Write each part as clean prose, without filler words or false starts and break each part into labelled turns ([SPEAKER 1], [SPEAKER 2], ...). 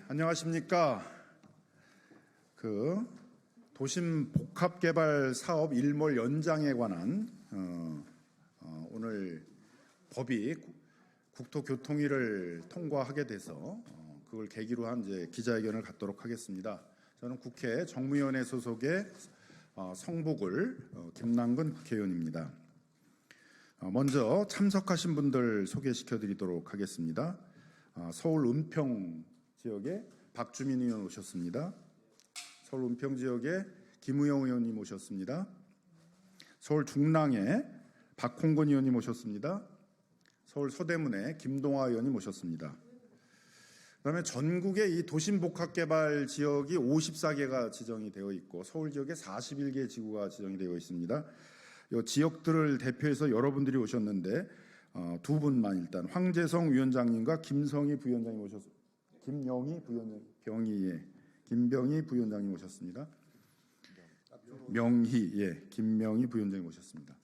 [SPEAKER 1] 안녕하십니까. 도심 복합개발 사업 일몰 연장에 관한 오늘 법이 국토교통위를 통과하게 돼서 그걸 계기로 한 이제 기자회견을 갖도록 하겠습니다. 저는 국회 정무위원회 소속의 성북을 김남근 국회의원입니다. 먼저 참석하신 분들 소개시켜드리도록 하겠습니다. 서울 은평 지역에 박주민 의원 오셨습니다. 서울 은평 지역에 김우영 의원님 오셨습니다. 서울 중랑에 박홍근 의원님 오셨습니다. 서울 서대문에 김동화 의원님 오셨습니다. 그다음에 전국에 이 도심복합개발 지역이 54개가 지정이 되어 있고 서울 지역에 41개 지구가 지정이 되어 있습니다. 이 지역들을 대표해서 여러분들이 오셨는데 두 분만 일단 황재성 위원장님과 김성희 부위원장님 오셨습니다. 김병희 부위원장님 오셨습니다. 김명희 부위원장님 오셨습니다.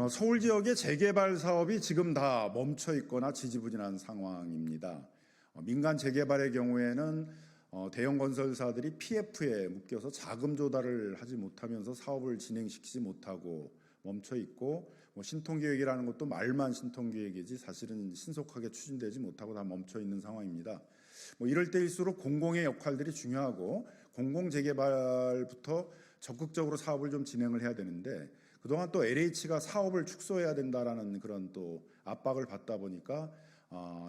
[SPEAKER 1] 서울 지역의 재개발 사업이 지금 다 멈춰 있거나 지지부진한 상황입니다. 민간 재개발의 경우에는 대형 건설사들이 PF에 묶여서 자금 조달을 하지 못하면서 사업을 진행시키지 못하고 멈춰 있고, 신통계획이라는 것도 말만 신통계획이지 사실은 신속하게 추진되지 못하고 다 멈춰 있는 상황입니다. 이럴 때일수록 공공의 역할들이 중요하고 공공재개발부터 적극적으로 사업을 좀 진행을 해야 되는데, 그동안 또 LH가 사업을 축소해야 된다라는 그런 또 압박을 받다 보니까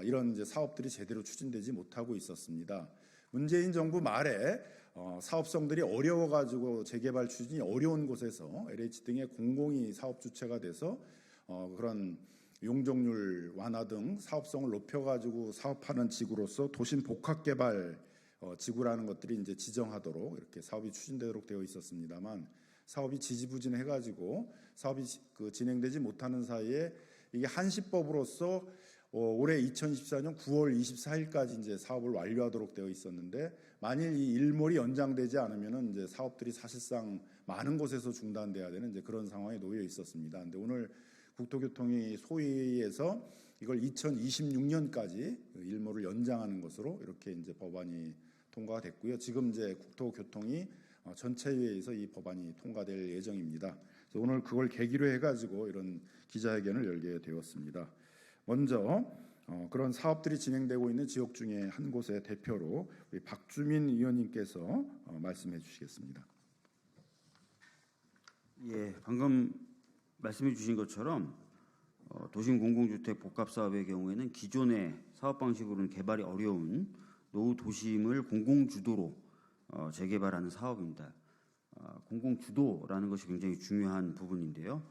[SPEAKER 1] 이런 이제 사업들이 제대로 추진되지 못하고 있었습니다. 문재인 정부 말에 사업성들이 어려워가지고 재개발 추진이 어려운 곳에서 LH 등의 공공이 사업 주체가 돼서 그런 용적률 완화 등 사업성을 높여가지고 사업하는 지구로서 도심 복합개발 지구라는 것들이 이제 지정하도록 이렇게 사업이 추진되도록 되어 있었습니다만, 사업이 지지부진해가지고 사업이 진행되지 못하는 사이에 이게 한시법으로서 올해 2024년 9월 24일까지 이제 사업을 완료하도록 되어 있었는데, 만일 이 일몰이 연장되지 않으면은 이제 사업들이 사실상 많은 곳에서 중단돼야 되는 이제 그런 상황에 놓여 있었습니다. 근데 오늘 국토교통위 소위에서 이걸 2026년까지 일몰을 연장하는 것으로 이렇게 이제 법안이 통과가 됐고요. 지금 이제 국토교통위 전체회의에서 이 법안이 통과될 예정입니다. 그래서 오늘 그걸 계기로 해가지고 이런 기자회견을 열게 되었습니다. 먼저 그런 사업들이 진행되고 있는 지역 중에 한 곳의 대표로 우리 박주민 의원님께서 말씀해 주시겠습니다.
[SPEAKER 2] 예, 방금 말씀해 주신 것처럼 도심 공공주택 복합사업의 경우에는 기존의 사업 방식으로는 개발이 어려운 노후 도심을 공공주도로 재개발하는 사업입니다. 공공주도라는 것이 굉장히 중요한 부분인데요.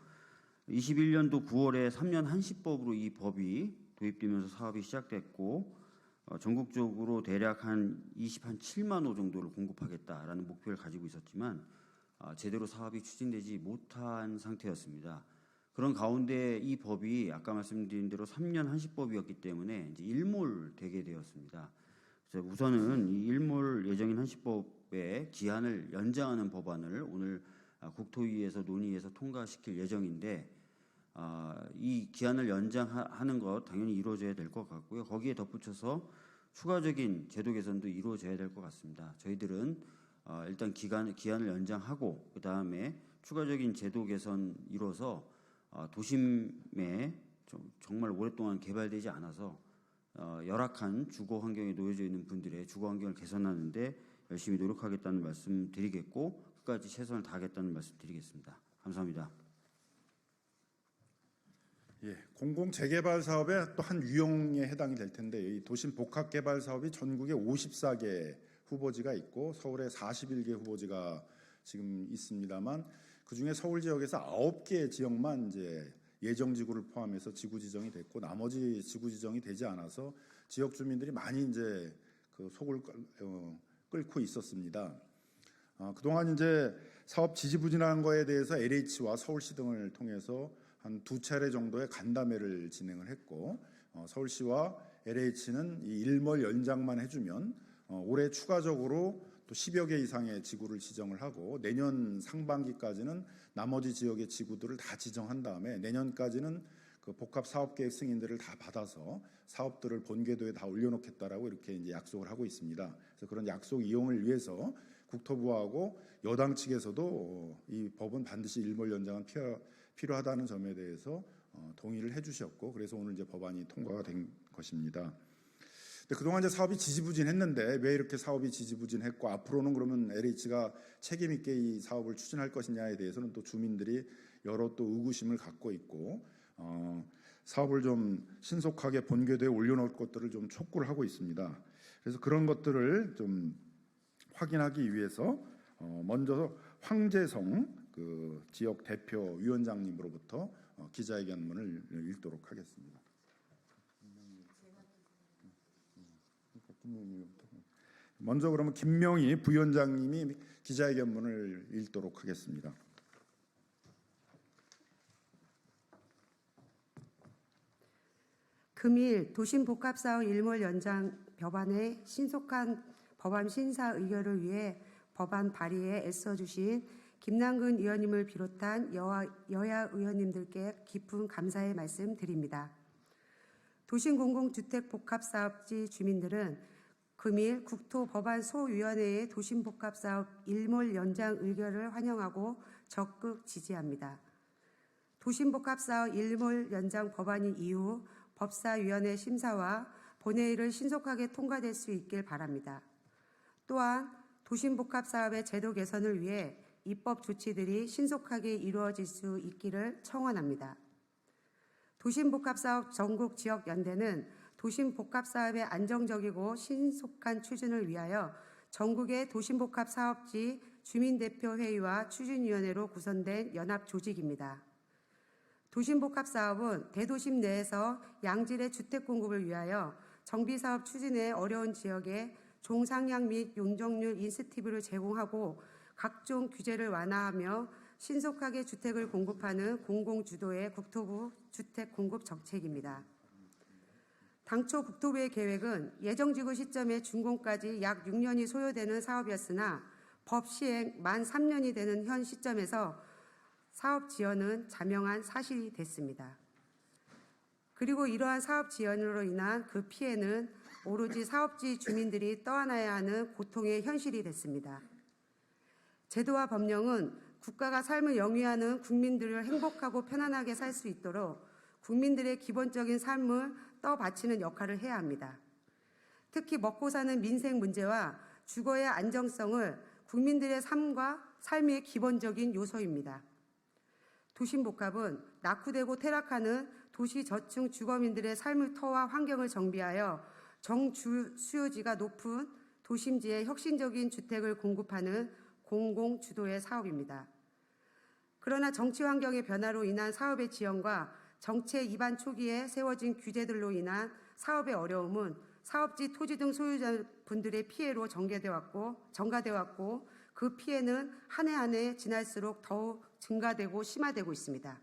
[SPEAKER 2] 21년도 9월에 3년 한시법으로 이 법이 도입되면서 사업이 시작됐고, 전국적으로 대략 한 27만 호 정도를 공급하겠다라는 목표를 가지고 있었지만 제대로 사업이 추진되지 못한 상태였습니다. 그런 가운데 이 법이 아까 말씀드린 대로 3년 한시법이었기 때문에 이제 일몰되게 되었습니다. 그래서 우선은 이 일몰 예정인 한시법의 기한을 연장하는 법안을 오늘 국토위에서 논의해서 통과시킬 예정인데, 이 기한을 연장하는 것 당연히 이루어져야 될 것 같고요. 거기에 덧붙여서 추가적인 제도 개선도 이루어져야 될 것 같습니다. 저희들은 일단 기한을 연장하고 그 다음에 추가적인 제도 개선 이뤄서 도심에 정말 오랫동안 개발되지 않아서 열악한 주거 환경에 놓여져 있는 분들의 주거 환경을 개선하는데 열심히 노력하겠다는 말씀 드리겠고, 끝까지 최선을 다하겠다는 말씀 드리겠습니다. 감사합니다.
[SPEAKER 1] 예, 공공 재개발 사업의 또 한 유형에 해당이 될 텐데, 이 도심 복합 개발 사업이 전국에 54개 후보지가 있고 서울에 41개 후보지가 지금 있습니다만, 그 중에 서울 지역에서 9개 지역만 이제 예정 지구를 포함해서 지구 지정이 됐고, 나머지 지구 지정이 되지 않아서 지역 주민들이 많이 이제 그 속을 끓고 있었습니다. 그동안 이제 사업 지지부진한 거에 대해서 LH와 서울시 등을 통해서 한 2차례 정도의 간담회를 진행을 했고, 서울시와 LH는 이 일몰 연장만 해주면 올해 추가적으로 또 10여 개 이상의 지구를 지정을 하고, 내년 상반기까지는 나머지 지역의 지구들을 다 지정한 다음에 내년까지는 그 복합 사업 계획 승인들을 다 받아서 사업들을 본궤도에 다 올려놓겠다라고 이렇게 이제 약속을 하고 있습니다. 그래서 그런 약속 이용을 위해서 국토부하고 여당 측에서도 이 법은 반드시 일몰 연장은 필요하다는 점에 대해서 동의를 해주셨고, 그래서 오늘 이제 법안이 통과가 된 것입니다. 근데 그동안 이제 사업이 지지부진했는데 왜 이렇게 사업이 지지부진했고 앞으로는 그러면 LH가 책임 있게 이 사업을 추진할 것이냐에 대해서는 또 주민들이 여러 또 의구심을 갖고 있고 사업을 좀 신속하게 본궤도에 올려놓을 것들을 좀 촉구를 하고 있습니다. 그래서 그런 것들을 좀 확인하기 위해서 먼저 황재성 그 지역 대표 위원장님으로부터 기자회견문을 읽도록 하겠습니다. 먼저 그러면 김명희 부위원장님이 기자회견문을 읽도록 하겠습니다.
[SPEAKER 3] 금일 도심복합사업 일몰 연장 법안의 신속한 법안 심사 의결을 위해 법안 발의에 애써주신 김남근 의원님을 비롯한 여야 의원님들께 깊은 감사의 말씀 드립니다. 도심공공주택복합사업지 주민들은 금일 국토법안 소위원회의 도심복합사업 일몰 연장 의결을 환영하고 적극 지지합니다. 도심복합사업 일몰 연장 법안이 이후 법사위원회 심사와 본회의를 신속하게 통과될 수 있길 바랍니다. 또한 도심복합사업의 제도 개선을 위해 입법 조치들이 신속하게 이루어질 수 있기를 청원합니다. 도심복합사업 전국지역연대는 도심복합사업의 안정적이고 신속한 추진을 위하여 전국의 도심복합사업지 주민대표회의와 추진위원회로 구성된 연합조직입니다. 도심복합사업은 대도심 내에서 양질의 주택 공급을 위하여 정비사업 추진에 어려운 지역에 종상향 및 용적률 인센티브를 제공하고 각종 규제를 완화하며 신속하게 주택을 공급하는 공공주도의 국토부 주택공급 정책입니다. 당초 국토부의 계획은 예정지구 시점에 준공까지 약 6년이 소요되는 사업이었으나 법 시행 만 3년이 되는 현 시점에서 사업 지연은 자명한 사실이 됐습니다. 그리고 이러한 사업 지연으로 인한 그 피해는 오로지 사업지 주민들이 떠안아야 하는 고통의 현실이 됐습니다. 제도와 법령은 국가가 삶을 영위하는 국민들을 행복하고 편안하게 살 수 있도록 국민들의 기본적인 삶을 떠받치는 역할을 해야 합니다. 특히 먹고 사는 민생 문제와 주거의 안정성을 국민들의 삶의 기본적인 요소입니다. 도심복합은 낙후되고 퇴락하는 도시 저층 주거민들의 삶의 터와 환경을 정비하여 정수요지가 높은 도심지에 혁신적인 주택을 공급하는 공공주도의 사업입니다. 그러나 정치 환경의 변화로 인한 사업의 지연과 정책 입안 초기에 세워진 규제들로 인한 사업의 어려움은 사업지 토지 등 소유자분들의 피해로 전가되어 왔고 그 피해는 한 해 한 해 지날수록 더욱 증가되고 심화되고 있습니다.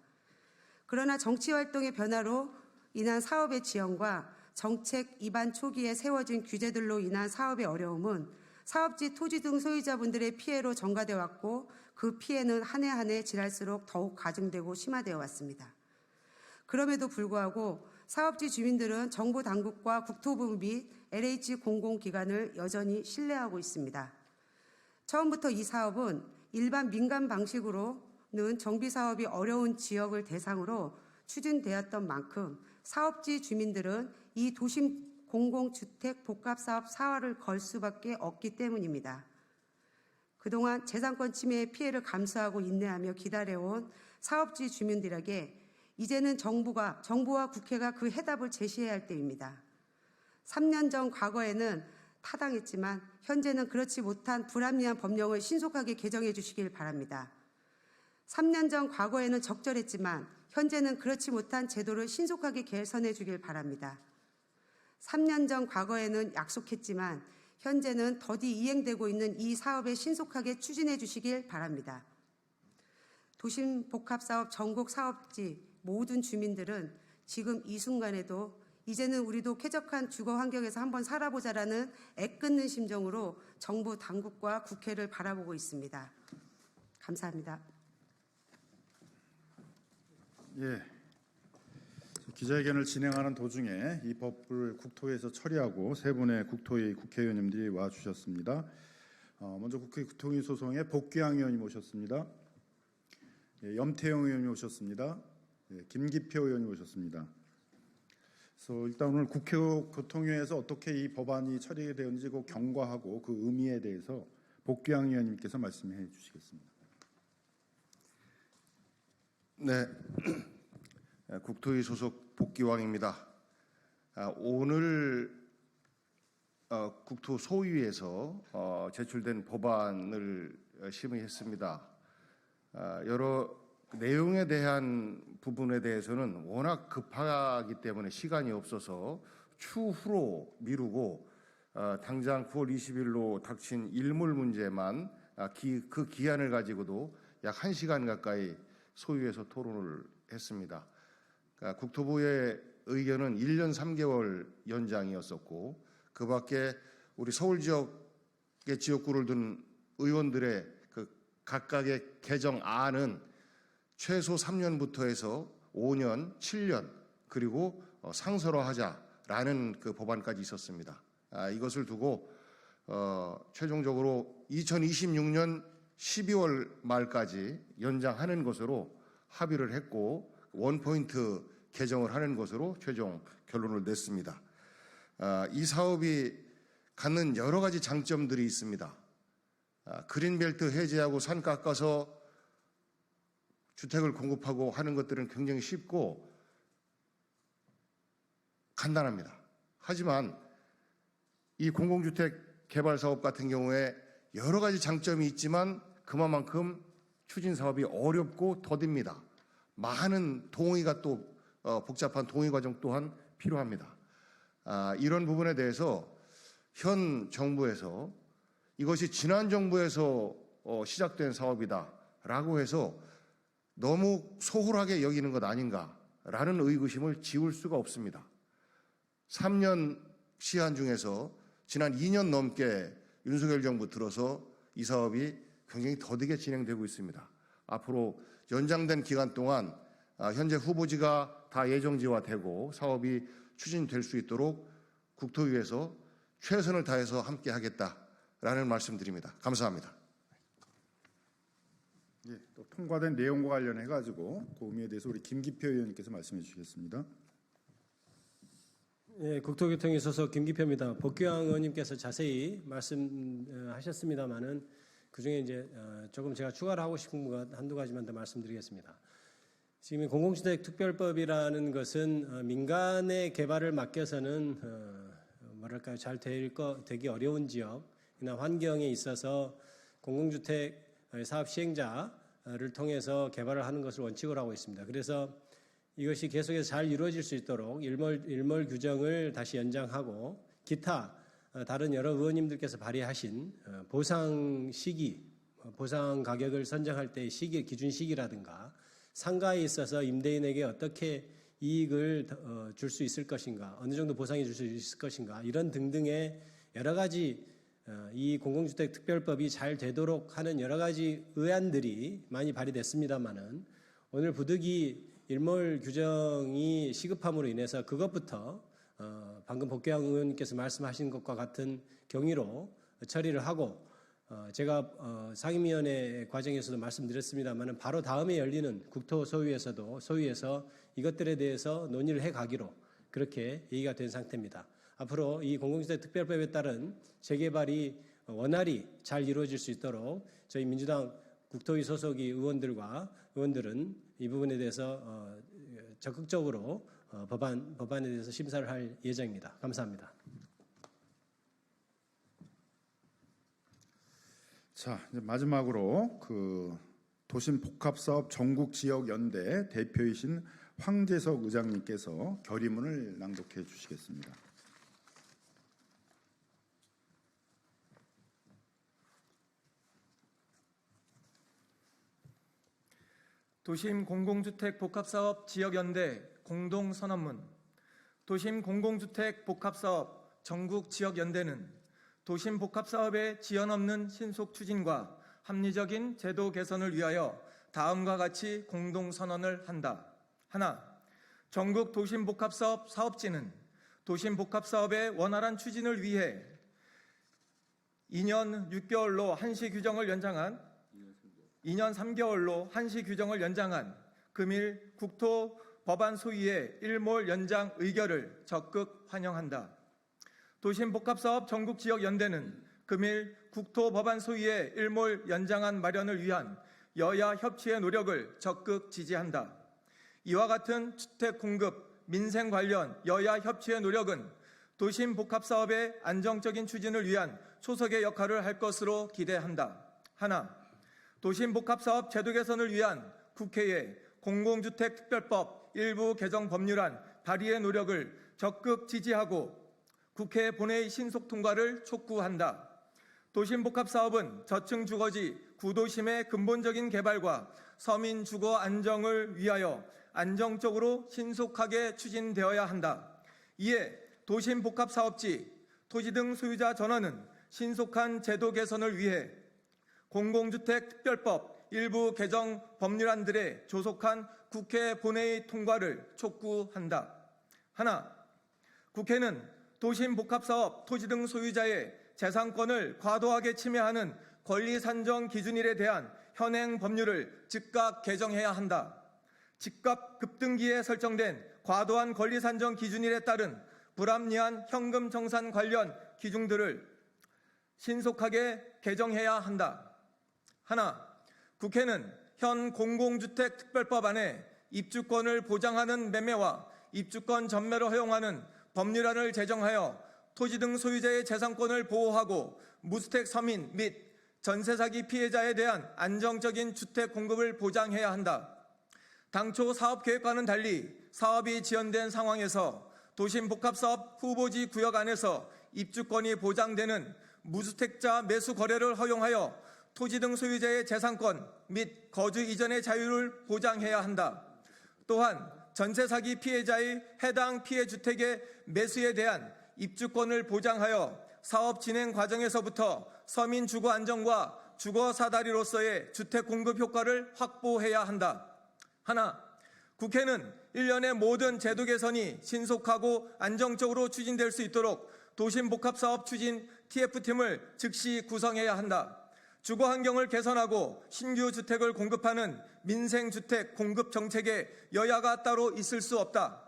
[SPEAKER 3] 그러나 정치 활동의 변화로 인한 사업의 지연과 정책 입안 초기에 세워진 규제들로 인한 사업의 어려움은 사업지 토지 등 소유자분들의 피해로 전가되어 왔고 그 피해는 한 해 한 해 지날수록 더욱 가중되고 심화되어 왔습니다. 그럼에도 불구하고 사업지 주민들은 정부 당국과 국토부 및 LH 공공기관을 여전히 신뢰하고 있습니다. 처음부터 이 사업은 일반 민간 방식으로는 정비사업이 어려운 지역을 대상으로 추진되었던 만큼 사업지 주민들은 이 도심 공공주택 복합사업 사활을 걸 수밖에 없기 때문입니다. 그동안 재산권 침해의 피해를 감수하고 인내하며 기다려온 사업지 주민들에게 이제는 정부와 국회가 그 해답을 제시해야 할 때입니다. 3년 전 과거에는 타당했지만 현재는 그렇지 못한 불합리한 법령을 신속하게 개정해 주시길 바랍니다. 3년 전 과거에는 적절했지만 현재는 그렇지 못한 제도를 신속하게 개선해 주길 바랍니다. 3년 전 과거에는 약속했지만 현재는 더디 이행되고 있는 이 사업에 신속하게 추진해 주시길 바랍니다. 도심복합사업 전국 사업지 모든 주민들은 지금 이 순간에도 이제는 우리도 쾌적한 주거 환경에서 한번 살아보자라는 애끓는 심정으로 정부 당국과 국회를 바라보고 있습니다. 감사합니다.
[SPEAKER 1] 예. 기자회견을 진행하는 도중에 이 법을 국토위에서 처리하고 세 분의 국토위 국회의원님들이 와주셨습니다. 먼저 국회 국토위 소속의 복귀양 의원님 오셨습니다. 염태영 의원님 오셨습니다. 김기표 의원님 오셨습니다. 그래서 일단 오늘 국회 교통위에서 어떻게 이 법안이 처리되었는지 그 경과하고 그 의미에 대해서 복귀양 의원님께서 말씀해 주시겠습니다.
[SPEAKER 4] 네, 국토위 소속 복귀왕입니다. 오늘 국토 소위에서 제출된 법안을 심의했습니다. 여러 내용에 대한 부분에 대해서는 워낙 급하기 때문에 시간이 없어서 추후로 미루고 당장 9월 20일로 닥친 일몰 문제만 그 기한을 가지고도 약 1시간 가까이 소위에서 토론을 했습니다. 국토부의 의견은 1년 3개월 연장이었었고 그 밖에 우리 서울 지역의 지역구를 둔 의원들의 그 각각의 개정안은 최소 3년부터 해서 5년, 7년 그리고 상설화하자라는 그 법안까지 있었습니다. 이것을 두고 최종적으로 2026년 12월 말까지 연장하는 것으로 합의를 했고 원포인트 개정을 하는 것으로 최종 결론을 냈습니다. 이 사업이 갖는 여러 가지 장점들이 있습니다. 그린벨트 해제하고 산 깎아서 주택을 공급하고 하는 것들은 굉장히 쉽고 간단합니다. 하지만 이 공공주택 개발 사업 같은 경우에 여러 가지 장점이 있지만 그만큼 추진 사업이 어렵고 더딥니다. 많은 동의가 또 복잡한 동의 과정 또한 필요합니다. 이런 부분에 대해서 현 정부에서 이것이 지난 정부에서 시작된 사업이다라고 해서 너무 소홀하게 여기는 것 아닌가라는 의구심을 지울 수가 없습니다. 3년 시한 중에서 지난 2년 넘게 윤석열 정부 들어서 이 사업이 굉장히 더디게 진행되고 있습니다. 앞으로 연장된 기간 동안 현재 후보지가 다 예정지화되고 사업이 추진될 수 있도록 국토위에서 최선을 다해서 함께 하겠다라는 말씀드립니다. 감사합니다.
[SPEAKER 1] 또 통과된 내용과 관련해 가지고 그 의미에 대해서 우리 김기표 의원님께서 말씀해 주시겠습니다.
[SPEAKER 5] 국토교통위 소속 김기표입니다. 복귀왕 의원님께서 자세히 말씀하셨습니다만은 그 중에 이제 조금 제가 추가로 하고 싶은 것 한두 가지만 더 말씀드리겠습니다. 지금 공공주택 특별법이라는 것은 민간의 개발을 맡겨서는 뭐랄까요 잘 되기 어려운 지역이나 환경에 있어서 공공주택 사업 시행자를 통해서 개발을 하는 것을 원칙으로 하고 있습니다. 그래서 이것이 계속해서 잘 이루어질 수 있도록 일몰 규정을 다시 연장하고 기타 다른 여러 의원님들께서 발의하신 보상 시기, 보상 가격을 선정할 때의 시기, 기준 시기라든가 상가에 있어서 임대인에게 어떻게 이익을 줄 수 있을 것인가, 어느 정도 보상해 줄 수 있을 것인가 이런 등등의 여러 가지 이 공공주택 특별법이 잘 되도록 하는 여러 가지 의안들이 많이 발의됐습니다만은 오늘 부득이 일몰 규정이 시급함으로 인해서 그것부터 방금 복귀왕 의원님께서 말씀하신 것과 같은 경위로 처리를 하고 제가 상임위원회 과정에서도 말씀드렸습니다만 바로 다음에 열리는 소위에서 이것들에 대해서 논의를 해가기로 그렇게 얘기가 된 상태입니다. 앞으로 이 공공주택 특별법에 따른 재개발이 원활히 잘 이루어질 수 있도록 저희 민주당 국토위 소속의 의원들은 이 부분에 대해서 적극적으로 법안에 대해서 심사를 할 예정입니다. 감사합니다.
[SPEAKER 1] 자, 이제 마지막으로 그 도심복합사업 전국지역연대 대표이신 황재석 의장님께서 결의문을 낭독해 주시겠습니다.
[SPEAKER 6] 도심 공공주택 복합사업 지역연대 공동선언문. 도심 공공주택 복합사업 전국지역연대는 도심 복합사업의 지연 없는 신속 추진과 합리적인 제도 개선을 위하여 다음과 같이 공동선언을 한다. 하나, 전국 도심복합사업 사업지는 도심복합사업의 원활한 추진을 위해 2년 6개월로 한시 규정을 연장한 2년 3개월로 한시 규정을 연장한 금일 국토 법안 소위의 일몰 연장 의결을 적극 환영한다. 도심복합사업 전국지역연대는 금일 국토 법안 소위의 일몰 연장안 마련을 위한 여야 협치의 노력을 적극 지지한다. 이와 같은 주택 공급, 민생 관련 여야 협치의 노력은 도심복합사업의 안정적인 추진을 위한 초석의 역할을 할 것으로 기대한다. 하나, 도심복합사업 제도 개선을 위한 국회의 공공주택특별법 일부 개정 법률안 발의의 노력을 적극 지지하고 국회 본회의 신속 통과를 촉구한다. 도심복합사업은 저층 주거지 구도심의 근본적인 개발과 서민 주거 안정을 위하여 안정적으로 신속하게 추진되어야 한다. 이에 도심복합사업지, 토지 등 소유자 전원은 신속한 제도 개선을 위해 공공주택특별법 일부 개정 법률안들의 조속한 국회 본회의 통과를 촉구한다. 하나, 국회는 도심복합사업 토지 등 소유자의 재산권을 과도하게 침해하는 권리산정 기준일에 대한 현행 법률을 즉각 개정해야 한다. 집값 급등기에 설정된 과도한 권리산정 기준일에 따른 불합리한 현금 정산 관련 기준들을 신속하게 개정해야 한다. 하나, 국회는 현 공공주택특별법 안에 입주권을 보장하는 매매와 입주권 전매를 허용하는 법률안을 제정하여 토지 등 소유자의 재산권을 보호하고 무주택 서민 및 전세 사기 피해자에 대한 안정적인 주택 공급을 보장해야 한다. 당초 사업 계획과는 달리 사업이 지연된 상황에서 도심복합사업 후보지 구역 안에서 입주권이 보장되는 무주택자 매수 거래를 허용하여 토지 등 소유자의 재산권 및 거주 이전의 자유를 보장해야 한다. 또한 전세 사기 피해자의 해당 피해 주택의 매수에 대한 입주권을 보장하여 사업 진행 과정에서부터 서민 주거 안정과 주거 사다리로서의 주택 공급 효과를 확보해야 한다. 하나, 국회는 일련의 모든 제도 개선이 신속하고 안정적으로 추진될 수 있도록 도심복합사업 추진 TF팀을 즉시 구성해야 한다. 주거 환경을 개선하고 신규 주택을 공급하는 민생주택 공급 정책에 여야가 따로 있을 수 없다.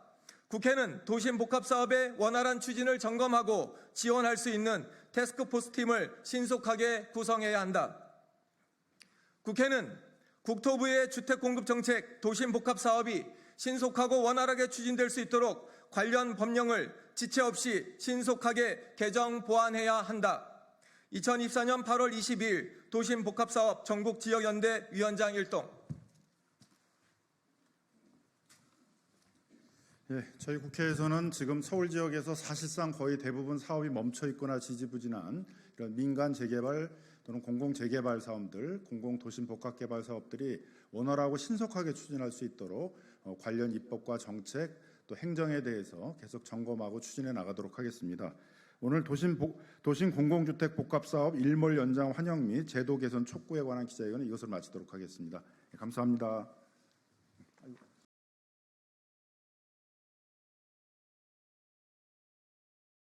[SPEAKER 6] 국회는 도심복합사업의 원활한 추진을 점검하고 지원할 수 있는 태스크포스팀을 신속하게 구성해야 한다. 국회는 국토부의 주택공급정책 도심복합사업이 신속하고 원활하게 추진될 수 있도록 관련 법령을 지체 없이 신속하게 개정 보완해야 한다. 2024년 8월 22일 도심복합사업 전국지역연대 위원장 일동.
[SPEAKER 1] 저희 국회에서는 지금 서울 지역에서 사실상 거의 대부분 사업이 멈춰 있거나 지지부진한 이런 민간 재개발 또는 공공 재개발 사업들, 공공 도심 복합 개발 사업들이 원활하고 신속하게 추진할 수 있도록 관련 입법과 정책 또 행정에 대해서 계속 점검하고 추진해 나가도록 하겠습니다. 오늘 도심 공공주택 복합 사업 일몰 연장 환영 및 제도 개선 촉구에 관한 기자회견은 이것을 마치도록 하겠습니다. 감사합니다.